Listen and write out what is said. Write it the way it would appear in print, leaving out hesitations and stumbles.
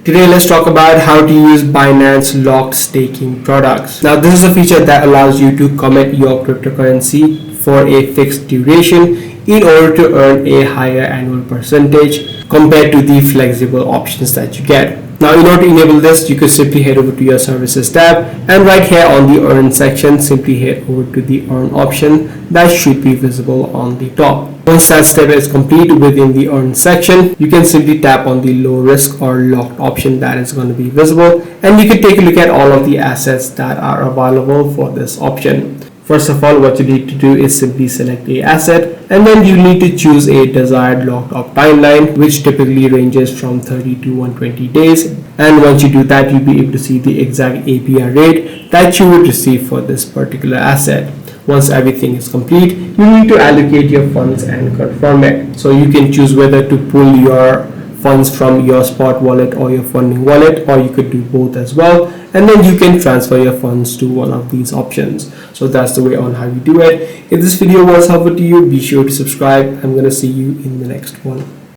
Today let's talk about how to use Binance locked staking products. Now this is a feature that allows you to commit your cryptocurrency for a fixed duration in order to earn a higher annual percentage compared to the flexible options that you get. Now in order to enable this, you could simply head over to your services tab, and right here on the earn section, simply head over to the earn option that should be visible on the top. Once that step is complete within the earn section, you can simply tap on the low risk or locked option that is going to be visible, and you can take a look at all of the assets that are available for this option. First of all, what you need to do is simply select a asset, and then you need to choose a desired locked up timeline, which typically ranges from 30 to 120 days. And once you do that, you'll be able to see the exact APR rate that you would receive for this particular asset. Once everything is complete, you need to allocate your funds and confirm it. So you can choose whether to pull your funds from your spot wallet or your funding wallet, or you could do both as well, and then you can transfer your funds to one of these options. So that's the way on how you do it. If this video was helpful to you, be sure to subscribe. I'm going to see you in the next one.